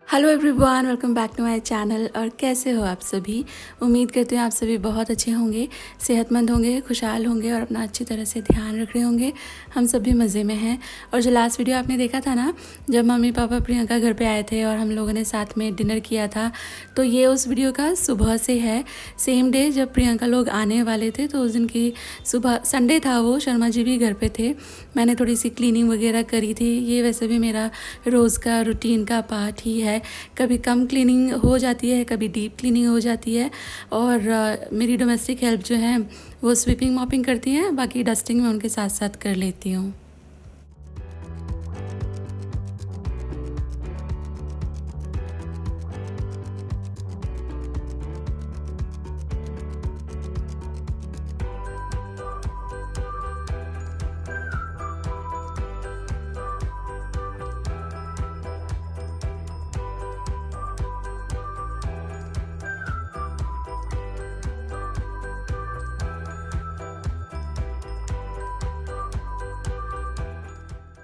Hello everyone, welcome back to my channel. और कैसे हो आप सभी? उम्मीद करते हैं आप सभी बहुत अच्छे होंगे, सेहतमंद होंगे, खुशहाल होंगे और अपना अच्छी तरह से ध्यान रख रहे होंगे। हम सभी मज़े में हैं। और जो लास्ट वीडियो आपने देखा था ना, जब मम्मी पापा प्रियंका घर पे आए थे और हम लोगों ने साथ में डिनर किया था, तो ये उस वीडियो का सुबह से है। सेम डे जब प्रियंका लोग आने वाले थे, तो उस दिन की सुबह, संडे था वो, शर्मा जी भी घर पे थे। मैंने थोड़ी सी क्लीनिंग वगैरह करी थी। ये वैसे भी मेरा रोज़ का रूटीन का पार्ट ही है। कभी कम क्लीनिंग हो जाती है, कभी डीप क्लीनिंग हो जाती है। और मेरी डोमेस्टिक हेल्प जो है वो स्वीपिंग मॉपिंग करती हैं, बाकी डस्टिंग मैं उनके साथ साथ कर लेती हूँ।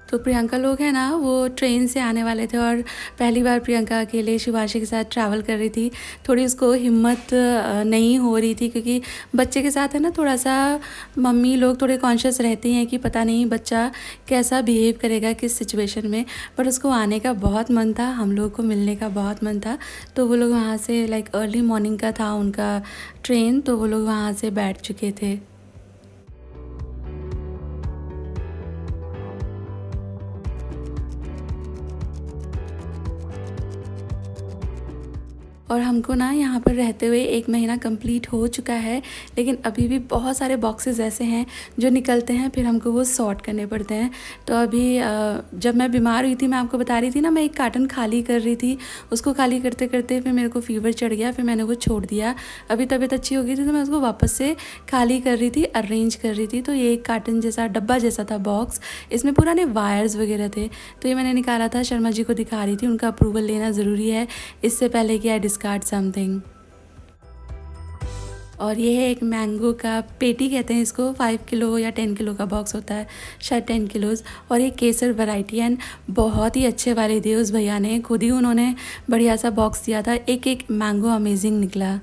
तो प्रियंका लोग हैं ना, वो ट्रेन से आने वाले थे और पहली बार प्रियंका अकेले शिवाशी के साथ ट्रैवल कर रही थी। थोड़ी उसको हिम्मत नहीं हो रही थी, क्योंकि बच्चे के साथ है ना, थोड़ा सा मम्मी लोग थोड़े कॉन्शियस रहती हैं कि पता नहीं बच्चा कैसा बिहेव करेगा किस सिचुएशन में। पर उसको आने का बहुत मन था, हम लोग को मिलने का बहुत मन था। तो वो लोग वहाँ से, लाइक अर्ली मॉर्निंग का था उनका ट्रेन, तो वो लोग वहाँ से बैठ चुके थे। और हमको ना यहाँ पर रहते हुए 1 महीना कंप्लीट हो चुका है, लेकिन अभी भी बहुत सारे बॉक्सेस ऐसे हैं जो निकलते हैं, फिर हमको वो सॉर्ट करने पड़ते हैं। तो अभी जब मैं बीमार हुई थी, मैं आपको बता रही थी ना, मैं एक कार्टन खाली कर रही थी। उसको खाली करते करते फिर मेरे को फीवर चढ़ गया, फिर मैंने वो छोड़ दिया। अभी तबीयत अच्छी हो गई थी तो मैं उसको वापस से खाली कर रही थी, अरेंज कर रही थी। तो ये एक कार्टन जैसा, डब्बा जैसा था बॉक्स, इसमें पुराने वायर्स वगैरह थे। तो ये मैंने निकाला था, शर्मा जी को दिखा रही थी। उनका अप्रूवल लेना ज़रूरी है इससे पहले कि आई डिस्कार्ड समथिंग। और ये है एक मैंगो का पेटी, कहते हैं इसको। 5 किलो या 10 किलो का बॉक्स होता है, शायद 10 किलोज़। और ये केसर वैरायटी, एंड बहुत ही अच्छे वाले दिए उस भैया ने, खुद ही उन्होंने बढ़िया सा बॉक्स दिया था। एक एक मैंगो अमेजिंग निकला।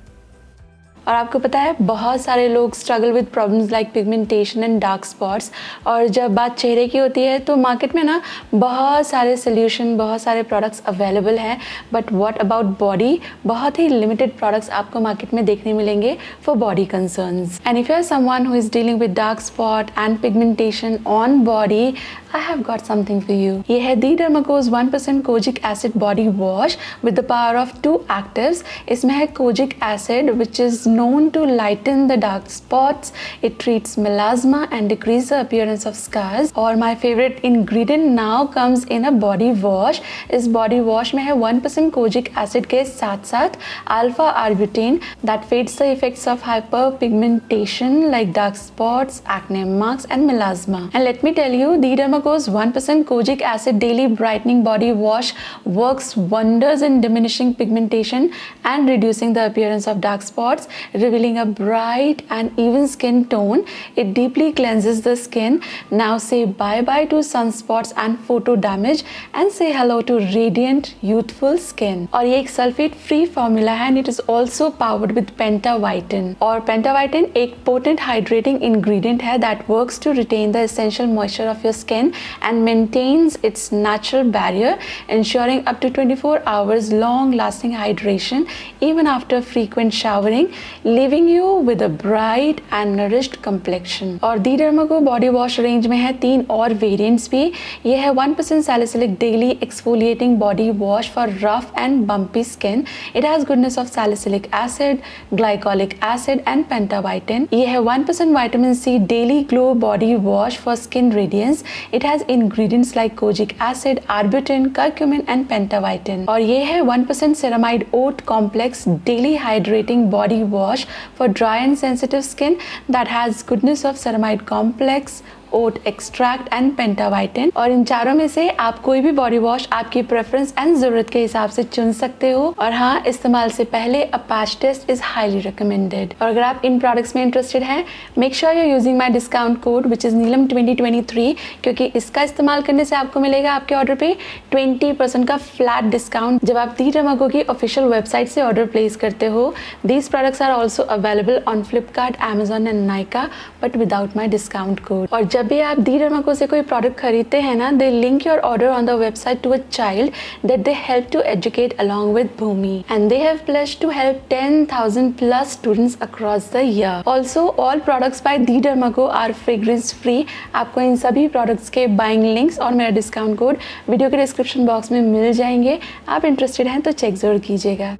और आपको पता है, बहुत सारे लोग struggle with problems like pigmentation and dark spots. और जब बात चेहरे की होती है तो मार्केट में ना बहुत सारे सोल्यूशन, बहुत सारे प्रोडक्ट्स अवेलेबल हैं। But what about body? बहुत ही लिमिटेड प्रोडक्ट्स आपको मार्केट में देखने मिलेंगे for body concerns. And if you are someone who is dealing with dark spot and pigmentation on body, I have got something for you. ये है The Dermaco's 1% Kojic Acid Body Wash with the power of 2 actives. इसमें है Kojic Acid, which is known to lighten the dark spots. It treats melasma and decrease the appearance of scars. और my favorite ingredient now comes in a body wash. इस body wash में है 1% Kojic Acid के साथ साथ alpha arbutin that fades the effects of hyperpigmentation like dark spots, acne marks and melasma. And let me tell you, The Dermaco's 1% Kojic Acid Daily Brightening Body Wash works wonders in diminishing pigmentation and reducing the appearance of dark spots, revealing a bright and even skin tone. It deeply cleanses the skin. Now say bye-bye to sunspots and photo damage and say hello to radiant, youthful skin. और ये एक sulphate free formula है, and it is also powered with Pentavitin. और Pentavitin एक potent hydrating ingredient है that works to retain the essential moisture of your skin and maintains its natural barrier, ensuring up to 24 hours long lasting hydration even after frequent showering, leaving you with a bright and nourished complexion. और The Dermaco body wash range में है 3 और variants भी। ये है 1% salicylic daily exfoliating body wash for rough and bumpy skin. It has goodness of salicylic acid, glycolic acid and Pentavitin. ये है 1% vitamin C daily glow body wash for skin radiance. It has ingredients like kojic acid, arbutin, curcumin and Pentavitin. और ये है 1% ceramide oat complex daily hydrating body wash for dry and sensitive skin that has goodness of ceramide complex, oat extract and pentavitin. और इन चारों में से आप कोई भी बॉडी वॉश आपकी प्रेफरेंस एंड जरूरत के हिसाब से चुन सकते हो। और हाँ, इस्तेमाल से पहले a patch test is highly recommended. और अगर आप इन प्रोडक्ट्स में इंटरेस्टेड हैं, make sure you using my discount code which is Neelam 2023, क्योंकि इसका इस्तेमाल करने से आपको मिलेगा आपके ऑर्डर पे 20% का फ्लैट डिस्काउंट जब आप दी डर्माको की ऑफिशियल वेबसाइट से ऑर्डर प्लेस करते हो। These products are also available on Flipkart, Amazon and Nykaa, but without my discount code. और जब भी आप दी डर्माको से कोई प्रोडक्ट खरीदते हैं ना, they link your order on the website to a child that they help to educate along with Bhumi, and they have pledged to help 10,000 plus students across the year. Also, all products by the Derma Co are fragrance free। आपको इन सभी products के buying links और मेरा discount code video के description box में मिल जाएंगे। आप interested हैं तो चेक जरूर कीजिएगा।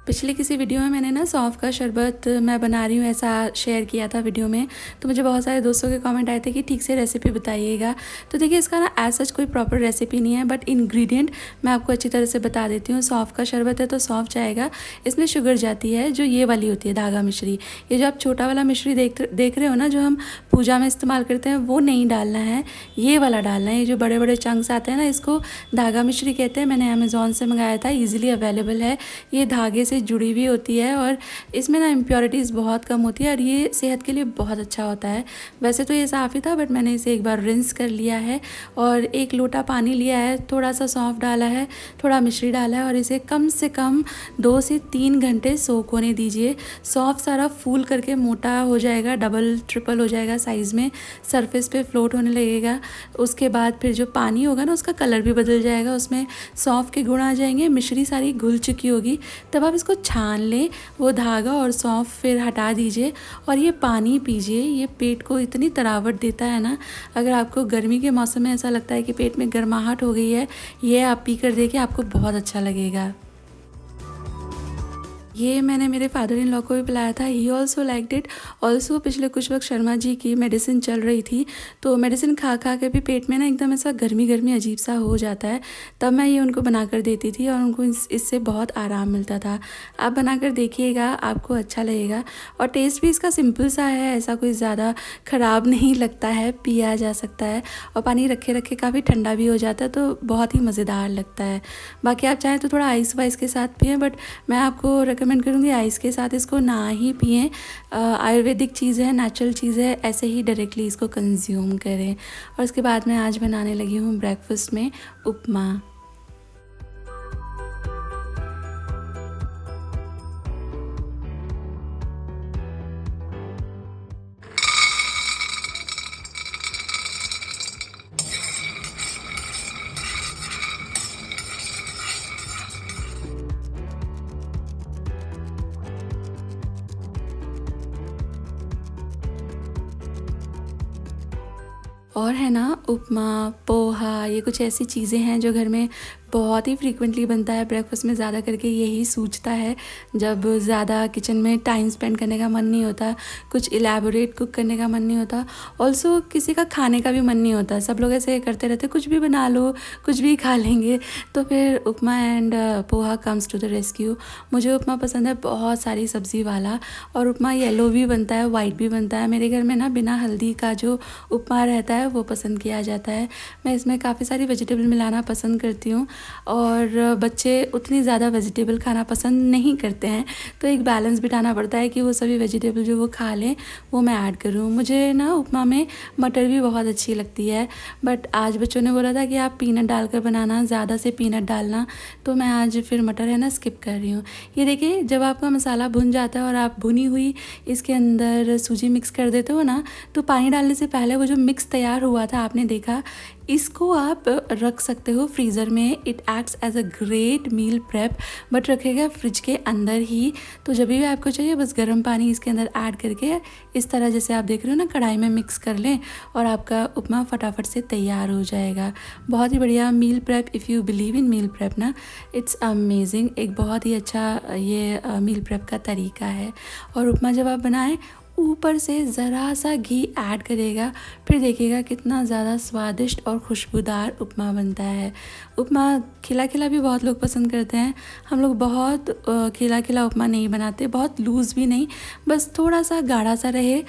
पिछले किसी वीडियो में मैंने ना सौंफ का शरबत मैं बना रही हूँ ऐसा शेयर किया था वीडियो में, तो मुझे बहुत सारे दोस्तों के कमेंट आए थे कि ठीक से रेसिपी बताइएगा। तो देखिए, इसका ना एज सच कोई प्रॉपर रेसिपी नहीं है, बट इंग्रेडिएंट मैं आपको अच्छी तरह से बता देती हूँ। सौंफ का शरबत है तो सौंफ जाएगा, इसमें शुगर जाती है जो ये वाली होती है धागा मिश्री। ये जो आप छोटा वाला मिश्री देख रहे हो ना, जो हम पूजा में इस्तेमाल करते हैं, वो नहीं डालना है, ये वाला डालना है। ये जो बड़े बड़े चंक्स आते हैं ना, इसको धागा मिश्री कहते हैं। मैंने अमेज़ॉन से मंगाया था, ईजिली अवेलेबल है। ये धागे से जुड़ी हुई होती है और इसमें ना इम्प्योरिटीज़ बहुत कम होती है और ये सेहत के लिए बहुत अच्छा होता है। वैसे तो ये साफ़ ही था, बट मैंने इसे एक बार रिंस कर लिया है और 1 लोटा पानी लिया है, थोड़ा सा सौंफ डाला है, थोड़ा मिश्री डाला है और इसे कम से कम 2 से 3 घंटे सोक होने दीजिए। सौंफ सारा फूल करके मोटा हो जाएगा, डबल ट्रिपल हो जाएगा साइज़ में, सरफेस पे फ्लोट होने लगेगा। उसके बाद फिर जो पानी होगा ना, उसका कलर भी बदल जाएगा, उसमें सौंफ के गुण आ जाएंगे, मिश्री सारी घुल चुकी होगी। तब आप इसको छान लें, वो धागा और सौंफ फिर हटा दीजिए और ये पानी पीजिए। ये पेट को इतनी तरावट देता है ना, अगर आपको गर्मी के मौसम में ऐसा लगता है कि पेट में गर्माहट हो गई है, ये आप पी कर देखिए, आपको बहुत अच्छा लगेगा। ये मैंने मेरे फादर इन लॉ को भी पिलाया था, he also liked it. Also पिछले कुछ वक्त शर्मा जी की मेडिसिन चल रही थी, तो मेडिसिन खा खा के भी पेट में ना एकदम ऐसा गर्मी गर्मी अजीब सा हो जाता है, तब मैं ये उनको बना कर देती थी और उनको इससे बहुत आराम मिलता था। आप बना कर देखिएगा, आपको अच्छा लगेगा। और टेस्ट भी इसका सिंपल सा है, ऐसा कोई ज़्यादा ख़राब नहीं लगता है, पिया जा सकता है और पानी रखे रखे काफ़ी ठंडा भी हो जाता है, तो बहुत ही मज़ेदार लगता है। बाकी आप चाहें तो थोड़ा आइस वाइस के साथ पिएँ, बट मैं आपको रेकमेंड करूँगी आइस के साथ इसको ना ही पिएं। आयुर्वेदिक चीज़ है, नेचुरल चीज़ है, ऐसे ही डायरेक्टली इसको कंज्यूम करें। और उसके बाद मैं आज बनाने लगी हूँ ब्रेकफास्ट में उपमा। और है ना, उपमा, पोहा, ये कुछ ऐसी चीज़ें हैं जो घर में बहुत ही फ्रीक्वेंटली बनता है। ब्रेकफास्ट में ज़्यादा करके यही सूझता है जब ज़्यादा किचन में टाइम स्पेंड करने का मन नहीं होता, कुछ इलेबोरेट कुक करने का मन नहीं होता, ऑल्सो किसी का खाने का भी मन नहीं होता। सब लोग ऐसे करते रहते, कुछ भी बना लो, कुछ भी खा लेंगे, तो फिर upma and poha comes to the rescue. मुझे उपमा पसंद है बहुत सारी सब्ज़ी वाला, और उपमा येलो भी बनता है, वाइट भी बनता है। मेरे घर में ना बिना हल्दी का जो उपमा रहता है वो पसंद किया जाता है। मैं इसमें काफ़ी सारी वेजिटेबल मिलाना पसंद करती हूँ और बच्चे उतनी ज़्यादा वेजिटेबल खाना पसंद नहीं करते हैं, तो एक बैलेंस बिठाना पड़ता है कि वो सभी वेजिटेबल जो वो खा लें वो मैं ऐड करूँ। मुझे ना उपमा में मटर भी बहुत अच्छी लगती है, बट आज बच्चों ने बोला था कि आप पीनट डालकर बनाना, ज़्यादा से पीनट डालना, तो मैं आज फिर मटर है ना स्किप कर रही हूँ। ये देखिए, जब आपका मसाला भुन जाता है और आप भुनी हुई इसके अंदर सूजी मिक्स कर देते हो ना, तो पानी डालने से पहले वो जो मिक्स तैयार हुआ था आपने देखा, इसको आप रख सकते हो फ्रीज़र में। It acts as a great meal prep, but रखेगा फ्रिज के अंदर ही। तो जब भी आपको चाहिए बस गर्म पानी इसके अंदर ऐड करके इस तरह जैसे आप देख रहे हो ना, कढ़ाई में मिक्स कर लें और आपका उपमा फटाफट से तैयार हो जाएगा। बहुत ही बढ़िया meal prep, if you believe in meal prep ना, इट्स अमेजिंग। एक बहुत ही अच्छा ये मील प्रेप का तरीका है। और उपमा जब आप बनाएं, ऊपर से ज़रा सा घी ऐड करेगा, फिर देखिएगा कितना ज़्यादा स्वादिष्ट और खुशबूदार उपमा बनता है। उपमा खिला खिला भी बहुत लोग पसंद करते हैं। हम लोग बहुत खिला खिला उपमा नहीं बनाते, बहुत लूज़ भी नहीं, बस थोड़ा सा गाढ़ा सा रहे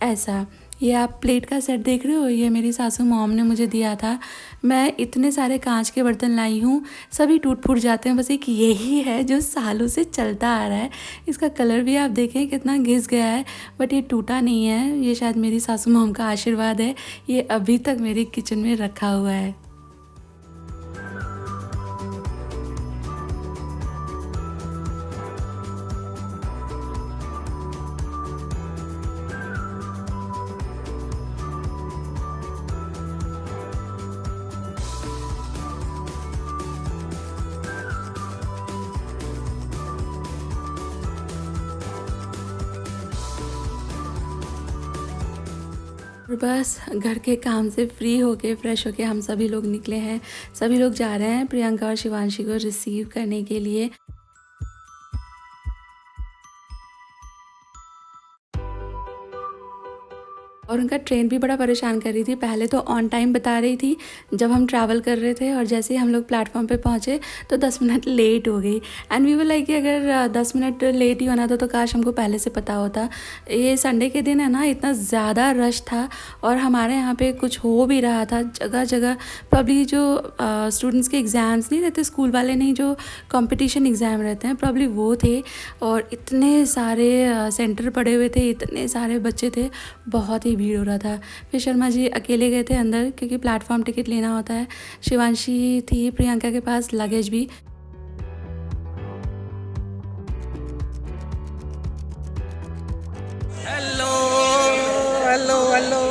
ऐसा। ये आप प्लेट का सेट देख रहे हो, ये मेरी सासू मॉम ने मुझे दिया था। मैं इतने सारे कांच के बर्तन लाई हूँ, सभी टूट फूट जाते हैं, बस एक यही है जो सालों से चलता आ रहा है। इसका कलर भी आप देखें कितना घिस गया है, बट ये टूटा नहीं है। ये शायद मेरी सासू मॉम का आशीर्वाद है, ये अभी तक मेरे किचन में रखा हुआ है। और बस घर के काम से फ्री होके फ्रेश होके हम सभी लोग निकले हैं। सभी लोग जा रहे हैं प्रियंका और शिवांशी को रिसीव करने के लिए। और उनका ट्रेन भी बड़ा परेशान कर रही थी। पहले तो ऑन टाइम बता रही थी जब हम ट्रैवल कर रहे थे, और जैसे ही हम लोग प्लेटफॉर्म पे पहुँचे तो 10 मिनट लेट हो गई। एंड वी वर लाइक कि अगर 10 मिनट लेट ही होना था तो काश हमको पहले से पता होता। ये संडे के दिन है ना, इतना ज़्यादा रश था और हमारे यहाँ पे कुछ हो भी रहा था जगह जगह। प्रॉब्ली जो स्टूडेंट्स के एग्ज़ाम्स नहीं रहते स्कूल वाले, नहीं जो कंपटीशन एग्ज़ाम रहते हैं, प्रॉब्ली वो थे। और इतने सारे सेंटर पड़े हुए थे, इतने सारे बच्चे थे, बहुत ही भीड़ हो रहा था। फिर शर्मा जी अकेले गए थे अंदर क्योंकि प्लेटफॉर्म टिकट लेना होता है। शिवांशी थी प्रियंका के पास, लगेज भी। Hello hello hello.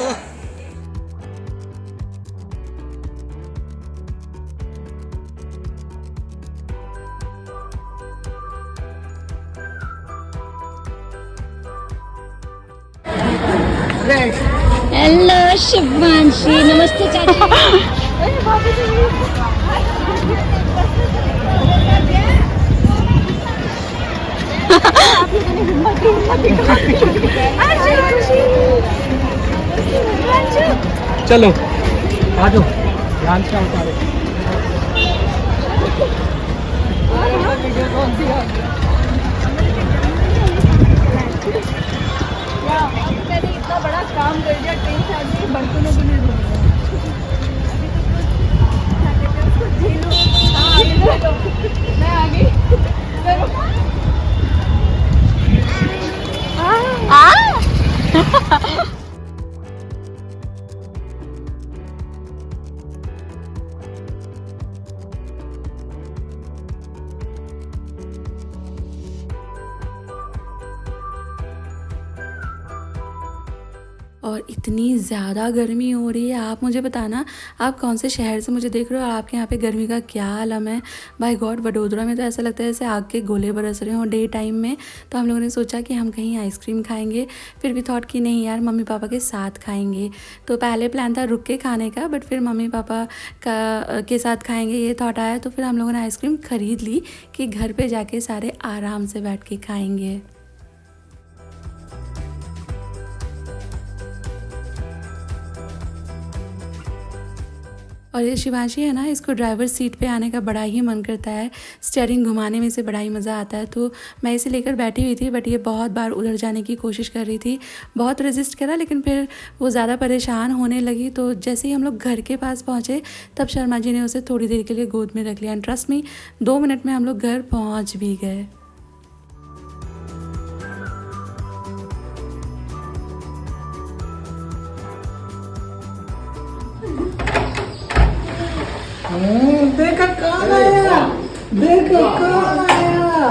Hello Shivanshi, नमस्ते चाची। चलो आ जाओ, ध्यान से उतारो। मैंने इतना बड़ा काम कर दिया, ट्रेन से आगे बर्तनों को नहीं धोना। मैं आ गई। और इतनी ज़्यादा गर्मी हो रही है। आप मुझे बताना, आप कौन से शहर से मुझे देख रहे हो और आपके यहाँ पे गर्मी का क्या आलम है। बाय गॉड, वडोदरा में तो ऐसा लगता है जैसे आग के गोले बरस रहे हों डे टाइम में। तो हम लोगों ने सोचा कि हम कहीं आइसक्रीम खाएंगे, फिर भी थॉट कि नहीं यार, मम्मी पापा के साथ खाएंगे। तो पहले प्लान था रुक के खाने का, बट फिर मम्मी पापा के साथ खाएंगे ये थॉट आया। तो फिर हम लोगों ने आइसक्रीम ख़रीद ली कि घर पर जाके सारे आराम से बैठ के खाएँगे। और ये शिवांशी है ना, इसको ड्राइवर सीट पे आने का बड़ा ही मन करता है। स्टीयरिंग घुमाने में से बड़ा ही मज़ा आता है। तो मैं इसे लेकर बैठी हुई थी, बट ये बहुत बार उधर जाने की कोशिश कर रही थी। बहुत रेजिस्ट करा, लेकिन फिर वो ज़्यादा परेशान होने लगी। तो जैसे ही हम लोग घर के पास पहुँचे तब शर्मा जी ने उसे थोड़ी देर के लिए गोद में रख लिया। एंड ट्रस्ट मी, 2 मिनट में हम लोग घर पहुँच भी गए। देखा कौन आया, देखो कौन आया,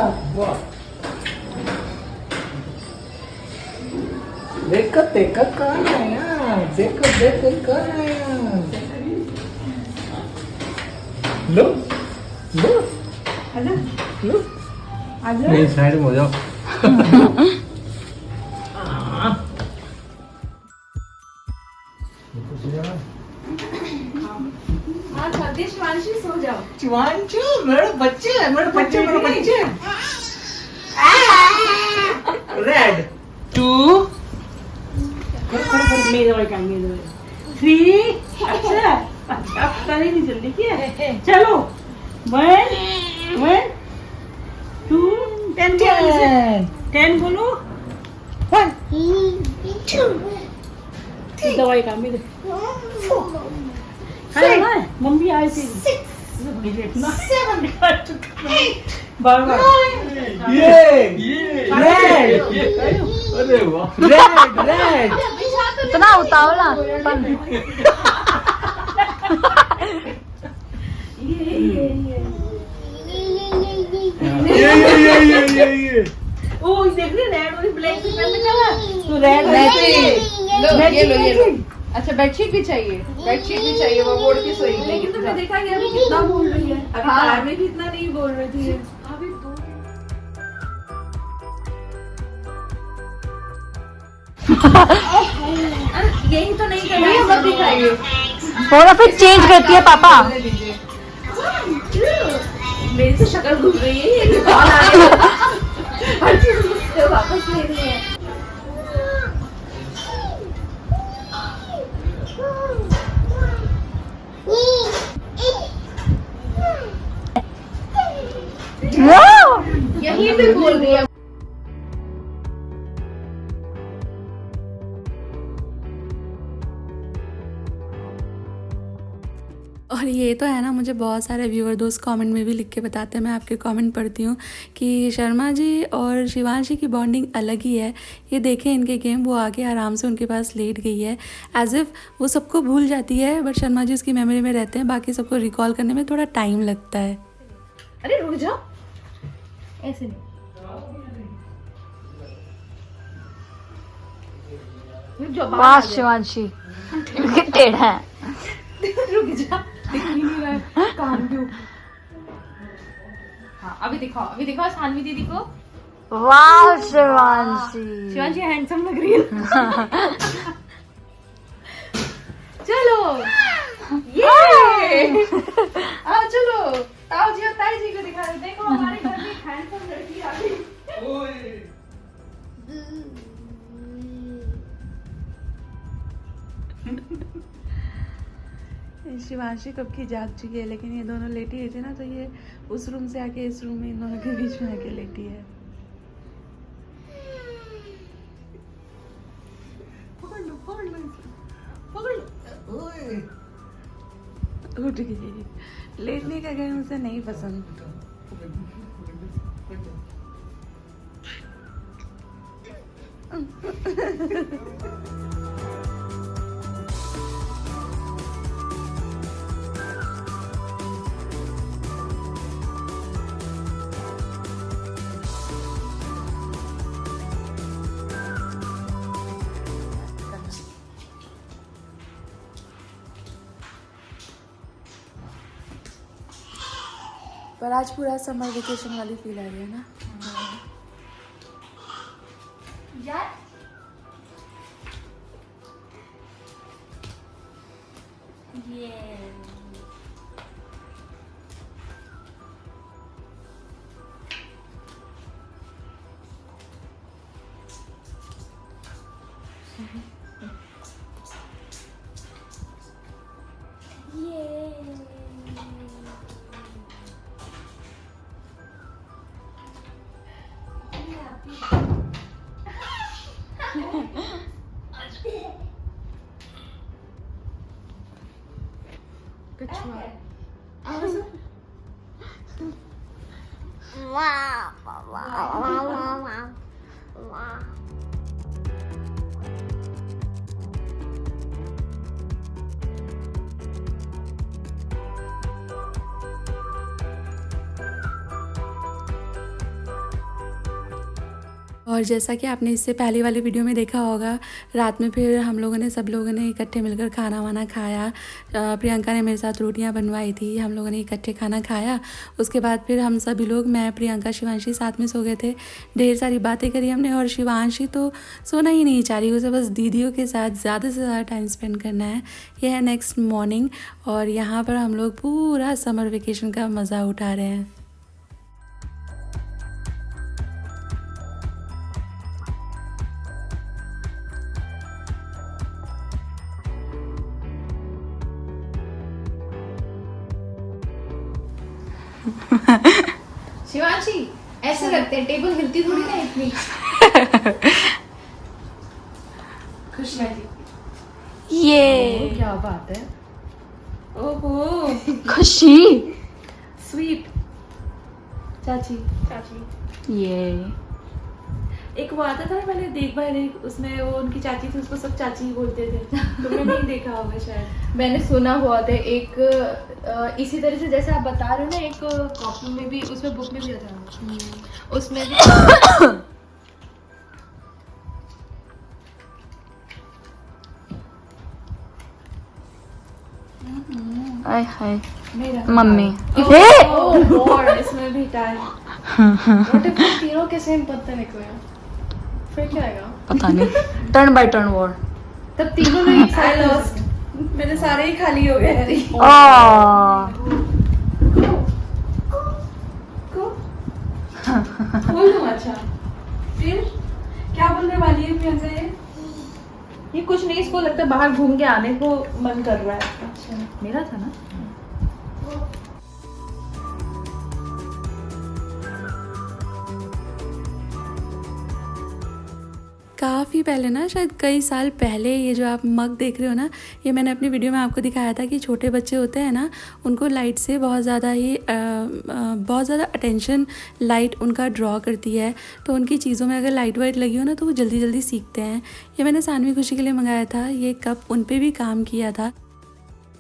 देखो देखो कौन आया, देखो देखो कौन आया। लो लो लो, मेरी साइड में हो जाओ। शिवांशी सो जाओ। शिवांशु, मेरे बच्चे हैं, मेरे बच्चे, मेरे बच्चे। रेड 2 मेरे वाले काम मेरे वाले 3 अच्छा अब पता नहीं जल्दी किया चलो 1 2 10 बोलो 1 दवाई काम मेरे खाना है मम्मी आई थी 7 बार बार ये रेड अरे वाह रेड इतना उतावला ये ओ देख रहे रेड और ब्लैक की पेन निकाला तो रेड ये लो अच्छा बेडशीट भी चाहिए वो बोर्ड की सोई लेकिन तुमने देखा कि अभी कितना बोल रही है अभी कार में भी इतना नहीं बोल रही थी अभी तो यही तो नहीं करना है मत दिखाइए थोड़ा फिर चेंज करती है पापा। मेरी तो शक्ल घूम रही है ये कौन आ रही है हर चीज मुझसे वापस ले रही है यही भी बोल रही है और ये तो है ना, मुझे बहुत सारे व्यूअर दोस्त कमेंट में भी लिख के बताते हैं, मैं आपके कमेंट पढ़ती हूँ कि शर्मा जी और शिवांशी की बॉन्डिंग अलग ही है। ये देखें इनके गेम, वो आके आराम से उनके पास लेट गई है एज इफ़ वो सबको भूल जाती है, बट शर्मा जी उसकी मेमोरी में रहते हैं, बाकी सबको रिकॉल करने में थोड़ा टाइम लगता है। अरे रुक जाओ ऐसे नहीं वाह शिवांशी टेढ़ा है। रुक जा दिख ही नहीं रहा है काम क्यों हाँ अभी दिखाओ सानवी दीदी को वाह शिवांशी शिवांशी हैंडसम लग रही है चलो ये आओ चलो ताऊ जी और ताई जी को दिखा दो देखो हमारे घर में हैंडसम लड़की आ गई शिवांशी कब की जाग चुकी है, लेकिन ये दोनों लेटी हुई थी ना, तो ये उस रूम से आके इस रूम में इन दोनों के बीच में आके लेटी है। पकड़ लो उठ गई। लेटने का गेम उसे नहीं पसंद। पर आज पूरा समर वेकेशन वाली फील आ रही है ना। यार ये और जैसा कि आपने इससे पहले वाली वीडियो में देखा होगा, रात में फिर हम लोगों ने सब लोगों ने इकट्ठे मिलकर खाना वाना खाया। प्रियंका ने मेरे साथ रोटियां बनवाई थी, हम लोगों ने इकट्ठे खाना खाया। उसके बाद फिर हम सभी लोग, मैं प्रियंका शिवांशी साथ में सो गए थे। ढेर सारी बातें करी हमने, और शिवांशी तो सोना ही नहीं चाह रही, उसे बस दीदियों के साथ ज़्यादा से ज़्यादा टाइम स्पेंड करना है। यह है नेक्स्ट मॉर्निंग, और यहाँ पर हम लोग पूरा समर वेकेशन का मज़ा उठा रहे हैं। शिवांशी ऐसे रखते हैं, टेबल हिलती थोड़ी ना इतनी। खुश रहती। ये क्या बात है। ओहो खुशी। स्वीट चाची। ये एक वो आता था ना पहले देखभाल, एक उसमें वो उनकी चाची थी, उसको सब चाची ही बोलते थे। तुमने नहीं देखा होगा शायद। मैंने सुना हुआ था एक इसी तरह से जैसे आप बता रहे हो ना, एक कॉपी में भी, उसमें बुक में भी था, उसमें भी आय हाय मेरा मम्मी और इसमें भी टाइम। तीनों के सेम पत्ते निकले, फिर क्या आएगा? पता नहीं। Turn by turn war. तब तीनों ने एक आई साथ लॉस्ट, मेरे सारे ही खाली हो गए। बोल दूं? अच्छा फिर क्या बोलने वाली है प्रियंका? ये कुछ नहीं, इसको लगता है बाहर घूम के आने को मन कर रहा है। अच्छा मेरा था ना। काफ़ी पहले ना, शायद कई साल पहले, ये जो आप मग देख रहे हो ना, ये मैंने अपनी वीडियो में आपको दिखाया था कि छोटे बच्चे होते हैं ना, उनको लाइट से बहुत ज़्यादा अटेंशन लाइट उनका ड्रॉ करती है। तो उनकी चीज़ों में अगर लाइट वाइट लगी हो ना, तो वो जल्दी जल्दी सीखते हैं। ये मैंने सानवी खुशी के लिए मंगाया था। ये कप उन पे भी काम किया था।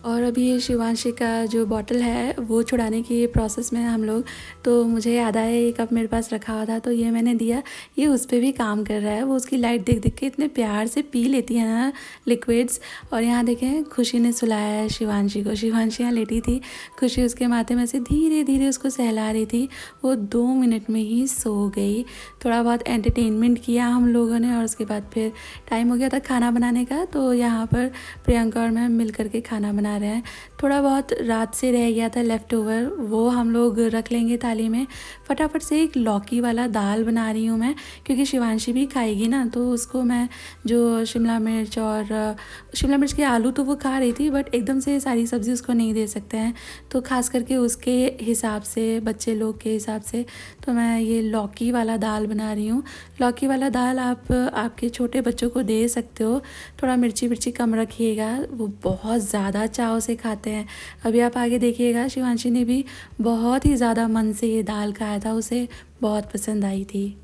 और अभी ये शिवांशी का जो बॉटल है वो छुड़ाने की प्रोसेस में हम लोग, तो मुझे याद आया ये कप मेरे पास रखा हुआ था, तो ये मैंने दिया। ये उस पर भी काम कर रहा है। वो उसकी लाइट देख देख के इतने प्यार से पी लेती है ना लिक्विड्स। और यहाँ देखें, खुशी ने सुलाया है शिवांशी को। शिवांशी यहाँ लेटी थी, खुशी उसके माथे में से धीरे धीरे उसको सहला रही थी। वो 2 मिनट में ही सो गई। थोड़ा बहुत एंटरटेनमेंट किया हम लोगों ने, और उसके बाद फिर टाइम हो गया था खाना बनाने का। तो यहाँ पर प्रियंका और मैं मिल करके खाना बना रहे हैं। थोड़ा बहुत रात से रह गया था लेफ़्ट ओवर, वो हम लोग रख लेंगे थाली में। फटाफट से एक लौकी वाला दाल बना रही हूँ मैं, क्योंकि शिवांशी भी खाएगी ना, तो उसको मैं जो शिमला मिर्च और शिमला मिर्च के आलू तो वो खा रही थी, बट एकदम से सारी सब्ज़ी उसको नहीं दे सकते हैं, तो ख़ास करके उसके हिसाब से, बच्चे लोग के हिसाब से, तो मैं ये लौकी वाला दाल बना रही हूँ। लौकी वाला दाल आप आपके छोटे बच्चों को दे सकते हो। थोड़ा मिर्ची कम रखिएगा, वो बहुत ज़्यादा चाव से खाते हैं। अभी आप आगे देखिएगा, शिवांशी ने भी बहुत ही ज़्यादा मन से ये दाल खाया था, उसे बहुत पसंद आई थी।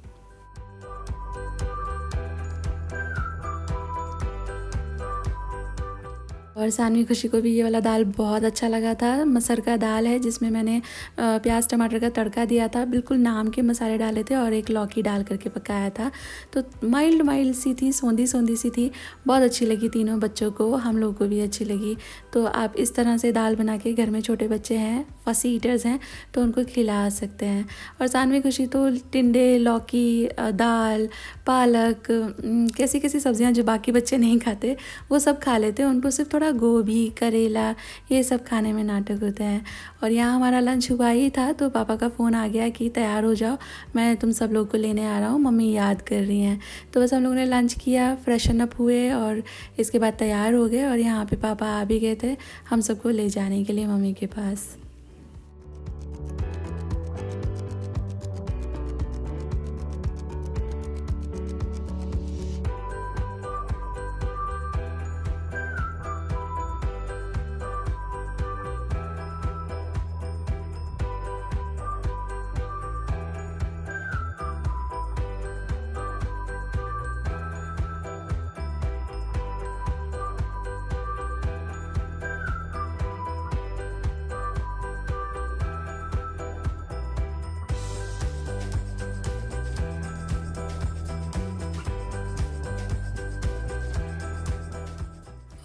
और सानवी खुशी को भी ये वाला दाल बहुत अच्छा लगा था। मसर का दाल है, जिसमें मैंने प्याज टमाटर का तड़का दिया था, बिल्कुल नाम के मसाले डाले थे, और एक लौकी डाल करके पकाया था। तो माइल्ड सी थी, सौंधी सी थी, बहुत अच्छी लगी तीनों बच्चों को, हम लोग को भी अच्छी लगी। तो आप इस तरह से दाल बना के, घर में छोटे बच्चे हैं, फसी ईटर्स हैं, तो उनको खिला सकते हैं। और सानवी खुशी तो टिंडे, लौकी, दाल, पालक, कैसी कैसी सब्जियां जो बाकी बच्चे नहीं खाते वो सब खा लेते हैं। उनको सिर्फ थोड़ा गोभी, करेला, ये सब खाने में नाटक होते हैं। और यहाँ हमारा लंच हुआ ही था, तो पापा का फ़ोन आ गया कि तैयार हो जाओ, मैं तुम सब लोग को लेने आ रहा हूँ, मम्मी याद कर रही हैं। तो बस हम लोगों ने लंच किया, फ्रेशन अप हुए, और इसके बाद तैयार हो गए। और यहाँ पे पापा आ भी गए थे हम सबको ले जाने के लिए मम्मी के पास।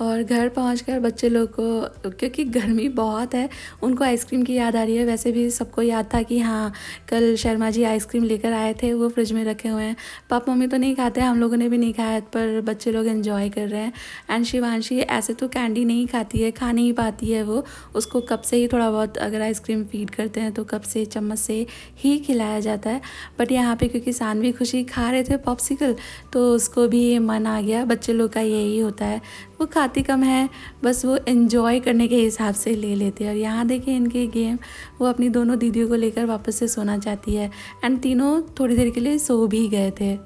और घर पहुंचकर बच्चे लोग को, क्योंकि गर्मी बहुत है, उनको आइसक्रीम की याद आ रही है। वैसे भी सबको याद था कि हाँ, कल शर्मा जी आइसक्रीम लेकर आए थे, वो फ्रिज में रखे हुए हैं। पापा मम्मी तो नहीं खाते, हम लोगों ने भी नहीं खाया, पर बच्चे लोग एंजॉय कर रहे हैं। एंड शिवांशी ऐसे तो कैंडी नहीं खाती है, खा नहीं पाती है वो, उसको कप से ही थोड़ा बहुत, अगर आइसक्रीम फीड करते हैं तो कप से, चम्मच से ही खिलाया जाता है। बट यहाँ पे क्योंकि सानवी खुशी खा रहे थे पॉप्सिकल, तो उसको भी मन आ गया। बच्चे लोग का यही होता है, वो खाते खाती कम है, बस वो एंजॉय करने के हिसाब से ले लेते हैं। और यहाँ देखिए इनके गेम, वो अपनी दोनों दीदियों को लेकर वापस से सोना चाहती है एंड तीनों थोड़ी देर के लिए सो भी गए थे।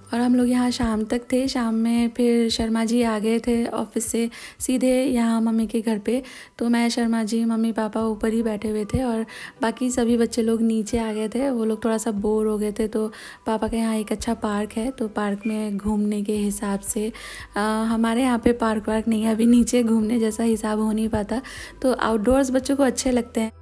और हम लोग यहाँ शाम तक थे। शाम में फिर शर्मा जी आ गए थे ऑफिस से सीधे यहाँ मम्मी के घर पे, तो मैं, शर्मा जी, मम्मी पापा ऊपर ही बैठे हुए थे और बाकी सभी बच्चे लोग नीचे आ गए थे। वो लोग थोड़ा सा बोर हो गए थे, तो पापा के यहाँ एक अच्छा पार्क है, तो पार्क में घूमने के हिसाब से हमारे यहाँ पे पार्क वार्क नहीं है अभी, नीचे घूमने जैसा हिसाब हो नहीं पाता, तो आउटडोर्स बच्चों को अच्छे लगते हैं।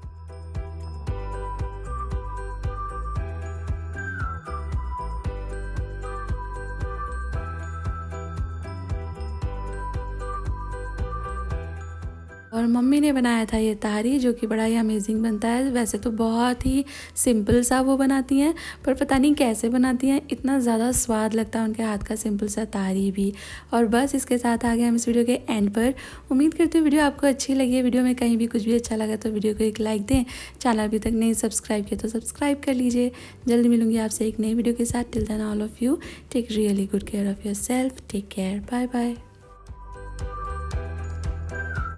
और मम्मी ने बनाया था ये तारी, जो कि बड़ा ही अमेजिंग बनता है। वैसे तो बहुत ही सिंपल सा वो बनाती हैं, पर पता नहीं कैसे बनाती हैं, इतना ज़्यादा स्वाद लगता है उनके हाथ का सिंपल सा तारी भी। और बस इसके साथ आ गए हम इस वीडियो के एंड पर। उम्मीद करती हूँ वीडियो आपको अच्छी लगी है। वीडियो में कहीं भी कुछ भी अच्छा लगा तो वीडियो को एक लाइक दें। चैनल अभी तक नहीं सब्सक्राइब किया तो सब्सक्राइब कर लीजिए। जल्दी मिलूंगी आपसे एक नई वीडियो के साथ। Till then all of you take really good care of yourself. Take care, bye bye.